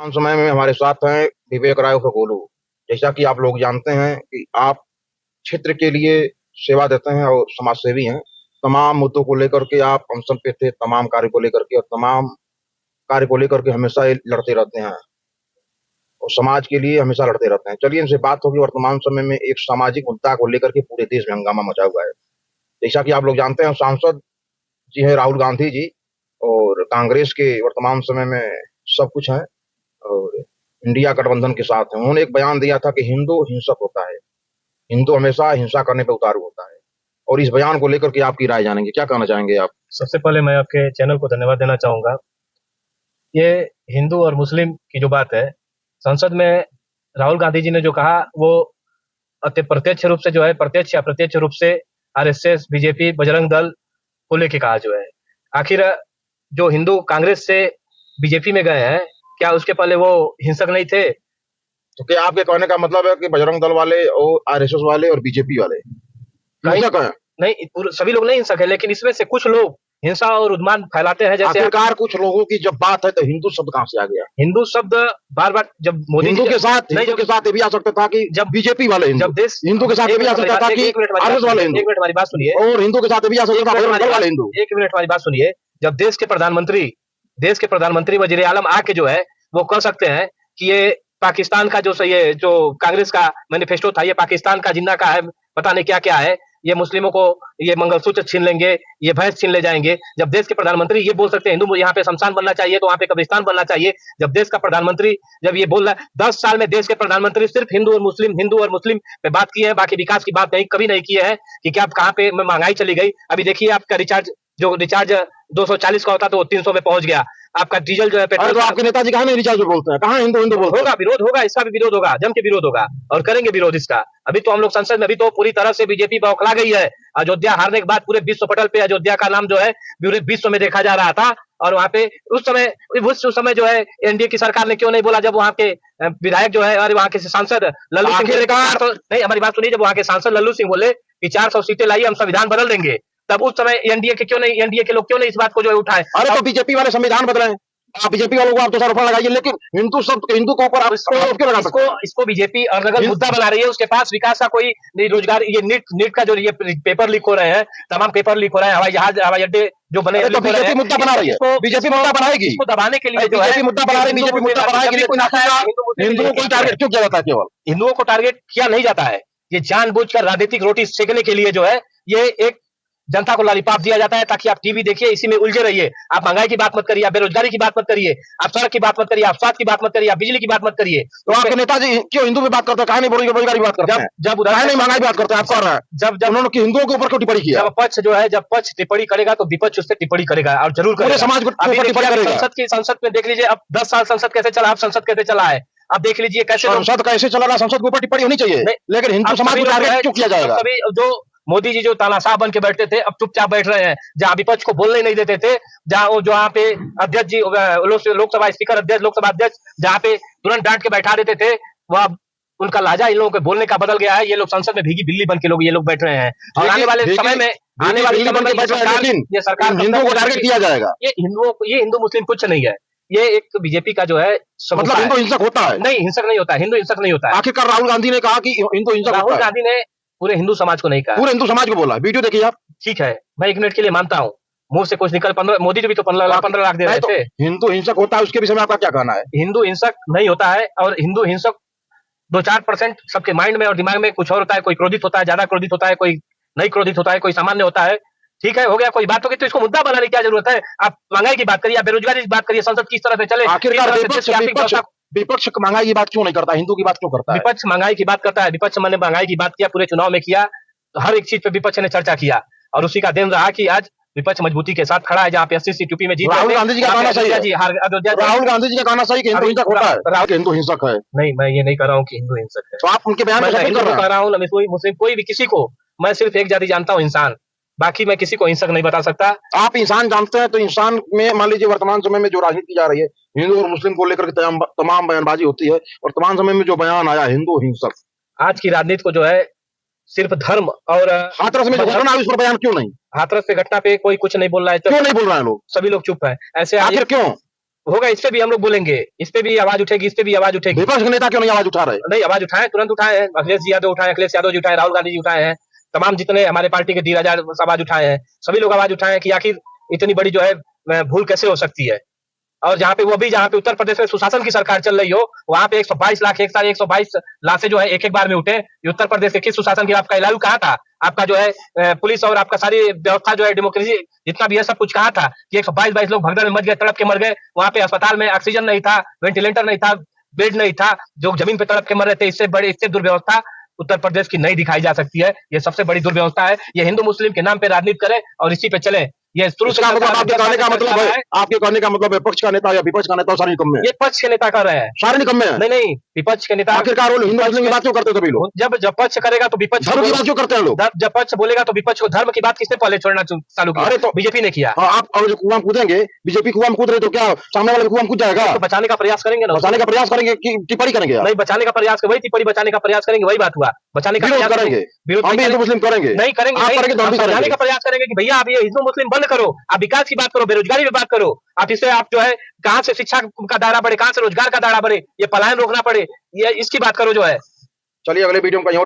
वर्तमान समय में हमारे साथ हैं विवेक राय उर्फ गोलू। जैसा कि आप लोग जानते हैं कि आप क्षेत्र के लिए सेवा देते हैं और समाज सेवी हैं। तमाम मुद्दों को लेकर के आप अनशन पे थे, तमाम कार्य को लेकर के और तमाम कार्य को लेकर के हमेशा ये लड़ते रहते हैं और समाज के लिए हमेशा लड़ते रहते हैं। चलिए इनसे बात होगी। वर्तमान समय में एक सामाजिक मुद्दा को लेकर के पूरे देश में हंगामा मचा हुआ है। जैसा कि आप लोग जानते हैं, सांसद जी हैं राहुल गांधी जी, और कांग्रेस के वर्तमान समय में सब कुछ है और इंडिया गठबंधन के साथ है। उन्होंने एक बयान दिया था कि हिंदू हिंसक होता है, हिंदू हमेशा हिंसा करने पे उतारू होता है। और इस बयान को लेकर के आपकी राय जानेंगे, क्या कहना चाहेंगे आप? सबसे पहले मैं आपके चैनल को धन्यवाद देना चाहूंगा। ये हिंदू और मुस्लिम की जो बात है, संसद में राहुल गांधी जी ने जो कहा वो प्रत्यक्ष रूप से जो है, प्रत्यक्ष या प्रत्यक्ष रूप से आरएसएस, बीजेपी, बजरंग दल को लेके कहा जो है। आखिर जो हिंदू कांग्रेस से बीजेपी में गए हैं, क्या उसके पहले वो हिंसक नहीं थे? तो क्या आपके कहने का मतलब है कि बजरंग दल वाले और आरएसएस वाले और बीजेपी वाले हिंसक हैं? नहीं, सभी लोग नहीं हिंसक है, लेकिन इसमें से कुछ लोग हिंसा और उन्माद फैलाते हैं। जैसे आखिरकार कुछ लोगों की जब बात है तो हिंदू शब्द कहाँ से आ गया? हिंदू शब्द बार बार जब मोदी हिंदू के साथ ये भी आ सकता था कि जब बीजेपी वाले हिंदू, जब देश हिंदू के साथ ये भी आ सकता था कि आरएसएस वाले हिंदू, एक मिनट हमारी बात सुनिए, और हिंदू के साथ ये भी आ सकता था बजरंग दल वाले हिंदू। एक मिनट हमारी बात सुनिए। जब देश के प्रधानमंत्री वजीर आलम आके जो है वो कह सकते हैं कि ये पाकिस्तान का ये जो कांग्रेस का मैनिफेस्टो था, ये पाकिस्तान का जिन्ना का है, पता नहीं क्या क्या है, ये मुस्लिमों को ये मंगलसूत्र छीन लेंगे, ये भैंस छीन ले जाएंगे। जब देश के प्रधानमंत्री ये बोल सकते हैं हिंदू यहाँ पे शमशान बनना चाहिए तो वहाँ पे कब्रिस्तान बनना चाहिए, जब देश का प्रधानमंत्री जब ये बोल रहा है, 10 साल में देश के प्रधानमंत्री सिर्फ हिंदू और मुस्लिम पे बात की है, बाकी विकास की बात कभी नहीं की है कि क्या कहाँ पे महंगाई चली गई। अभी देखिए आपका रिचार्ज 240 का होता तो वो 300 में पहुंच गया। आपका डीजल जो है पेट्रोल, तो आपके नेताजी कहाँ नहीं रिचार्ज बोलते हैं, कहाँ हिंदू हिंदू बोलते हैं? होगा विरोध, होगा इसका भी विरोध होगा, जम के विरोध होगा और करेंगे विरोध इसका। अभी तो हम लोग संसद में, अभी तो पूरी तरह से बीजेपी बौखला गई है। अयोध्या हारने के बाद पूरे विश्व पटल पे अयोध्या का नाम जो है पूरे विश्व में देखा जा रहा था। और वहाँ पे उस समय जो है एनडीए की सरकार ने क्यों नहीं बोला, जब वहाँ के विधायक जो है और वहाँ के सांसद लल्लू सिंह, नहीं हमारी बात सुनिए, जब वहाँ के सांसद लल्लू सिंह बोले कि 400 सीटें लाइए, हम संविधान बदल देंगे, तब उस समय एनडीए के लोग क्यों नहीं इस बात को जो है उठाए? अरे तो बीजेपी वाले संविधान बदले, आप बीजेपी वालों को आप तो सर लगाइए, लेकिन हिंदू शब्द हिंदू के ऊपर आप क्यों लगा सकते हैं? इसको बीजेपी और अगर मुद्दा बना रही है, उसके पास विकास का कोई रोजगार, ये नीट का जो ये पेपर लीक हो रहे हैं, तमाम पेपर लीक हो रहे हैं, हवाई जहाज, हवाई अड्डे जो बने, तो बीजेपी मुद्दा बना रही है, बीजेपी मुद्दा बनाएगी, इसको दबाने के लिए जो है मुद्दा बना रही है, बीजेपी मुद्दा बनाएगी। हिंदुओं को टारगेट क्यों किया जाता है? केवल हिंदुओं को टारगेट किया नहीं जाता है, ये जानबूझकर राजनीतिक रोटी सेकने के लिए जो है ये एक जनता को लॉलीपॉप दिया जाता है ताकि आप टीवी देखिए, इसी में उलझे रहिए। आप महंगाई की बात मत करिए, आप बेरोजगारी की बात मत करिए, आप सड़क की बात मत करिए, आप स्वास्थ्य की बात मत करिए, आप बिजली की बात मत करिए। तो आपके नेताजी क्यों हिंदू में बात करते हैं, कहा नहीं बेरोजगारी की बात करते हैं, जब उदाहरण नहीं महंगाई बात करते हैं? आप कर रहे हैं जब उन्होंने हिंदुओं के ऊपर क्यों टिप्पणी किया? जब पक्ष टिप्पणी करेगा तो विपक्ष उस पर टिप्पणी करेगा और जरूर करेगा, समाज को। संसद में देख लीजिए, अब 10 साल संसद कैसे चला, अब संसद कैसे चला है, अब देख लीजिए कैसे संसद कैसे चला रहा, संसद के ऊपर टिप्पणी होनी चाहिए, लेकिन हिंदू समाज को टारगेट क्यों किया जाएगा? कभी जो मोदी जी जो तानाशाह बन के बैठते थे, अब चुपचाप बैठ रहे हैं। जहां विपक्ष को बोलने नहीं देते थे, जहां वो जो वहां पे अध्यक्ष जी, लोकसभा स्पीकर अध्यक्ष, लोकसभा अध्यक्ष जहां पे तुरंत डांट के बैठा देते थे, वह उनका लहजा इन लोगों के बोलने का बदल गया है। ये लोग संसद में भीगी बिल्ली बन के ये लोग बैठ रहे हैं और आने वाले समय में ये सरकार हिंदुओं को टारगेट किया जाएगा। ये हिंदू मुस्लिम कुछ नहीं है, ये एक बीजेपी का जो है मतलब हिंदू हिंसक होता है? नहीं, हिंसक नहीं होता, हिंदू हिंसक नहीं होता है। आखिरकार राहुल गांधी ने कहा कि हिंदू हिंसक, राहुल गांधी ने पूरे हिंदू समाज को नहीं कहा, पूरे हिंदू समाज को बोला। वीडियो देखिए आप। ठीक है, मैं 1 मिनट के लिए मानता हूँ, मुंह से कुछ निकल, मोदी जी भी तो 15 लाख दे रहे थे। हिंदू हिंसक होता है, उसके विषय में आपका क्या कहना है? हिंदू हिंसक नहीं होता है, और हिंदू हिंसक 2-4% सबके माइंड में और दिमाग में कुछ और होता है। कोई क्रोधित होता है, ज्यादा क्रोधित होता है, कोई नहीं क्रोधित होता है, कोई सामान्य होता है। ठीक है, हो गया, कोई बात होगी तो इसको मुद्दा बनाने की क्या जरूरत है? आप महंगाई की बात करिए, आप बेरोजगारी की बात करिए, संसद किस तरह से चले। आखिरकार विपक्ष महंगाई की बात क्यों नहीं करता, हिंदू की बात क्यों करता है? विपक्ष महंगाई की बात करता है, विपक्ष मैंने महंगाई की बात किया, पूरे चुनाव में किया, तो हर एक चीज पे विपक्ष ने चर्चा किया और उसी का दिन रहा कि आज विपक्ष मजबूती के साथ खड़ा है। जहाँ पे 80 सीट यूपी में जीत, राहुल गांधी जी का कहना सही है, राहुल गांधी जी का कहना सही कि हिंदू हिंसक होता है, हिंदू हिंसक है। नहीं, मैं ये नहीं कर रहा हूँ कि हिंदू हिंसक है, तो आप उनके बयान में हिंदू कह रहा हूँ, मुस्लिम कोई भी किसी को, मैं सिर्फ एक जाति जानता हूँ, इंसान, बाकी मैं किसी को हिंसक नहीं बता सकता। आप इंसान जानते हैं, तो इंसान में मान लीजिए वर्तमान समय में जो राजनीति की जा रही है, हिंदू और मुस्लिम को लेकर के तमाम बयानबाजी होती है, वर्तमान समय में जो बयान आया हिंदू हिंसक, आज की राजनीति को जो है सिर्फ धर्म और हाथरस में घटना, उस पर बयान क्यों नहीं? हाथरस पे घटना पे कोई कुछ नहीं बोल रहा है, क्यों नहीं बोल रहे हैं लोग? सभी लोग चुप है। ऐसे आखिर क्यों? होगा, इस पे भी हम लोग बोलेंगे, इस पे भी आवाज उठेगी, इस पे भी आवाज उठेगी। विपक्ष के नेता क्यों नहीं आवाज उठा रहे? नहीं, आवाज उठाए, तुरंत उठाए हैं, अखिलेश जी यादव उठाए, अखिलेश यादव जी उठाए, राहुल गांधी जी उठाए हैं, तमाम जितने हमारे पार्टी के धीरज आवाज उठाए हैं, सभी लोग आवाज उठाए हैं कि आखिर इतनी बड़ी जो है भूल कैसे हो सकती है। और जहाँ पे उत्तर प्रदेश में सुशासन की सरकार चल रही हो, वहां पे 122 लाख, एक साल 122 लाशें जो है एक बार में उठे। ये उत्तर प्रदेश के किस सुशासन की? आपका इलायू कहा था? आपका जो है पुलिस और आपका सारी व्यवस्था जो है डेमोक्रेसी जितना भी है सब कुछ कहा था कि 122 लोग भगदड़ में मर गए, तड़प के मर गए। वहां पे अस्पताल में ऑक्सीजन नहीं था, वेंटिलेटर नहीं था, बेड नहीं था, जो जमीन पे तड़प के मर रहे थे। इससे दुर्व्यवस्था उत्तर प्रदेश की नहीं दिखाई जा सकती है। ये सबसे बड़ी दुर्व्यवस्था है। ये हिंदू मुस्लिम के नाम पे राजनीति करे और इसी पे चले। ये शुरू से इसका मतलब आपके कहने का मतलब है, है। आपके कहने का मतलब है पक्ष का नेता या विपक्ष का नेता सारे निकम्मे हैं। ये पक्ष के नेता कर रहे हैं। सारे निकम्मे हैं। नहीं नहीं, विपक्ष के नेता आखिरकार वो हिंदू मुस्लिम की बात क्यों करते हैं सभी लोग? जब पक्ष करेगा तो विपक्ष धर्म की बात क्यों करते हैं लोग? जब पक्ष बोलेगा तो विपक्ष को धर्म की बात किसने पहले छोड़ना चालू किया? अरे तो बीजेपी ने किया। हाँ, आप और जो कुआं में कूदेंगे, बीजेपी कुआं में कूद रहे तो क्या सामने वाले कुआं में कूद जाएगा? तो बचाने का प्रयास करेंगे ना, बचाने का प्रयास करेंगे कि टिप्पणी करेंगे आप? नहीं, बचाने का प्रयास, वही टिप्पणी बचाने का प्रयास करेंगे, वही बात हुआ। बचाने का विरोध प्रयास करेंगे, विरोध हम भी हिंदू मुस्लिम करेंगे, नहीं करेंगे, आप करेंगे तो हम भी समझाने करेंगे। का प्रयास करेंगे कि भैया आप ये हिंदू मुस्लिम बंद करो, आप विकास की बात करो, बेरोजगारी की बात करो। आप इससे आप जो है कहाँ से शिक्षा का दायरा बढ़े, कहाँ से रोजगार का दायरा बढ़े, ये पलायन रोकना पड़े, ये इसकी बात करो जो है। चलिए अगले वीडियो में कहीं और